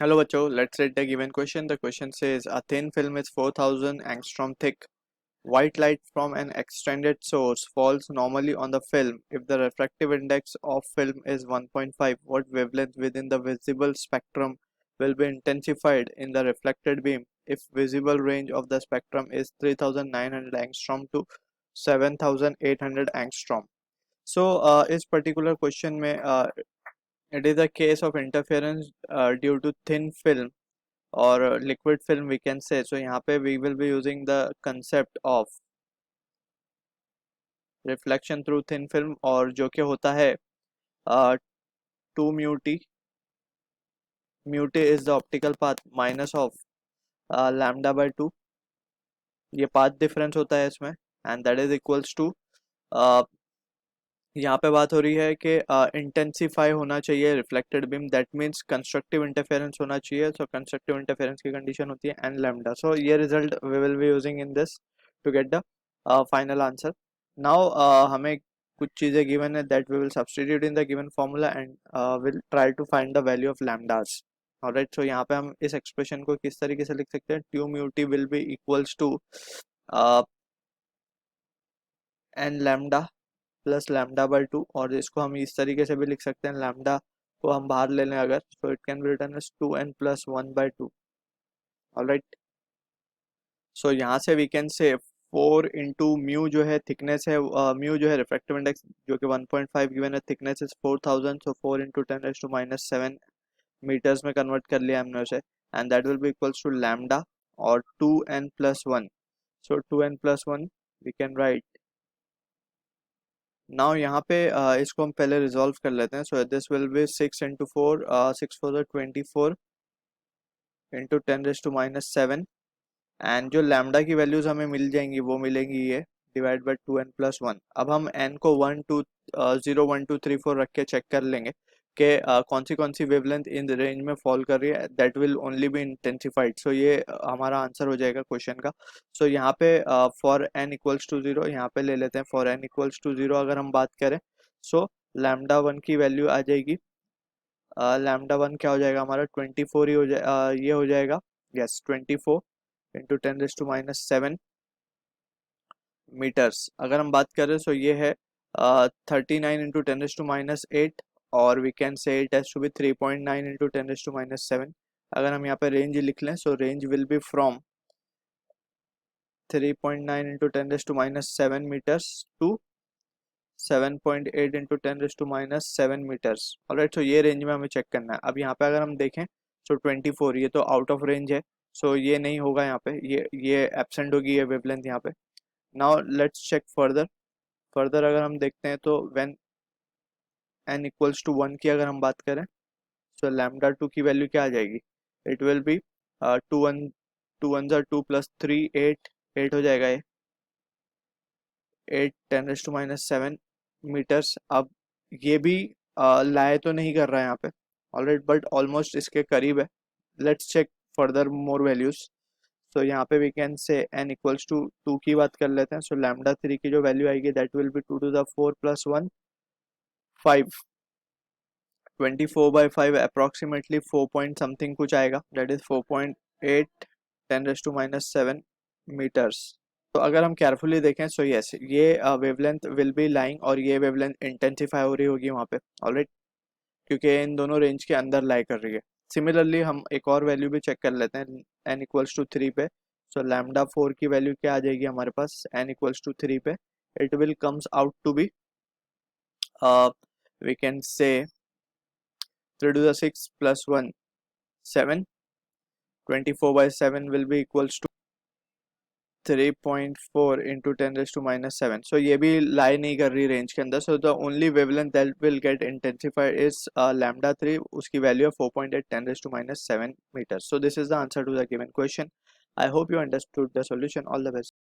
Hello बच्चों, let's read the given question. The question says a thin film is 4000 angstrom thick. White light from an extended source falls normally on the film. If the refractive index of film is 1.5, what wavelength within the visible spectrum will be intensified in the reflected beam if visible range of the spectrum is 3900 angstrom to 7800 angstrom? So इस particular question में it is a case of interference due to thin film or liquid film we can say. So यहाँ पे we will be using the concept of reflection through thin film, और जो कि होता है 2 mu t. Mu t is the optical path minus of lambda by 2. ये path difference होता है इसमें, and that is equals to यहाँ पे बात हो रही है कि इंटेंसिफाई होना चाहिए reflected beam, that means constructive interference होना चाहिए. सो कंस्ट्रक्टिव इंटरफेरेंस की कंडीशन होती है एन लैम्डा. सो ये result we will be using in this to get the final answer. Now हमें कुछ चीज़ें गिवन है that we will substitute in the given formula and will try to find the value of lambdas. Alright, so यहाँ पे हम इस expression को किस तरीके से लिख सकते हैं? Two mu t will be equals to n lambda plus lambda by 2, और इसको हम इस तरीके से भी लिख सकते हैं, लैम्डा को हम बाहर ले लें अगर, तो it can be written as 2n plus 1 by 2. Alright, so यहाँ से वी कैन से 4 इंटू म्यू जो है थिकनेस है, म्यू जो है रिफ्रैक्टिव इंडेक्स जो कि 1.5 गिवन है, thickness is 4000. So 4 into 10⁻⁷ metres में कन्वर्ट कर लिया हमने उसे, and that will be equals to lambda और 2n plus 1. So 2n plus 1 we can write. Now यहाँ पे इसको हम पहले रिजॉल्व कर लेते हैं. So this will be 6 into 4, 6 4 24 into 10⁻⁷, and जो लैम्डा की वैल्यूज हमें मिल जाएंगी वो मिलेंगी ये डिवाइड बाई 2n प्लस 1. अब हम n को 1 2 0 1 2 3 4 रख के चेक कर लेंगे कि कौन सी वेवलेंथ इन रेंज में फॉल कर रही है. That will only be intensified. So ये हमारा आंसर हो जाएगा क्वेश्चन का. सो यहाँ पे फॉर n इक्वल्स टू 0 यहाँ पे ले लेते हैं. फॉर n इक्वल्स टू 0 अगर हम बात करें, सो लैम्डा 1 की वैल्यू आ जाएगी, लैम्डा 1 क्या हो जाएगा हमारा 24 ही हो जाए, ये हो जाएगा, यस 24 इंटू 10⁻⁷ मीटर्स. अगर हम बात करें सो ये है 39 इंटू 10⁻⁸, और we can say it has to be 3.9 into 10⁻⁷. अगर हम यहाँ पे रेंज लिख लें, so range will be from 3.9 into 10⁻⁷ metres to 7.8 into 10⁻⁷ metres. Alright, so ये रेंज में हमें चेक करना है. अब यहाँ पे अगर हम देखें, सो 24 ये तो आउट ऑफ रेंज है, सो ये नहीं होगा यहाँ पे, ये एब्सेंट होगी ये वेवलेंथ यहाँ पे. नाउ लेट्स चेक फर्दर अगर हम देखते हैं तो व्हेन n इक्वल्स टू 1 की अगर हम बात करें, सो लैम्डा 2 की वैल्यू क्या आ जाएगी? इट विल बी 2 1 ज़ा 2 प्लस 3 8 हो जाएगा ये 8 10⁻⁷ मीटर्स. अब ये भी लाए तो नहीं कर रहा है यहाँ पे, ऑलराइट, बट ऑलमोस्ट इसके करीब है. Let's check further more values. So यहाँ पे we can say n equals to 2 की बात कर लेते हैं. सो लैम्डा 3 की जो वैल्यू आएगी that will be 2 to the 4 plus 1 5. 24/5 approximately 4 point something कुछ आएगा, दैट इज 4.8 10⁻⁷ मीटर्स. तो अगर हम केयरफुली देखें, सो यस ये वेवलेंथ विल बी लाइंग, और ये वेवलेंथ इंटेंसिफाई हो रही होगी वहाँ पे, ऑलराइट, क्योंकि इन दोनों रेंज के अंदर लाई कर रही है. सिमिलरली हम एक और वैल्यू भी चेक कर लेते हैं n इक्वल्स टू 3 पे. सो लैम्डा 4 की वैल्यू क्या आ जाएगी हमारे पास n इक्वल्स टू 3 पे? It will comes out to be we can say 3 to the 6 plus 1 7. 24/7 will be equals to 3.4 into 10⁻⁷. सो ये भी लाई नहीं कर रही रेंज के अंदर. So the only wavelength that will get intensified is lambda 3, उसकी वैल्यू है 4.8 10⁻⁷ metre. So this is the answer to the given question. I hope you understood the solution. All the best.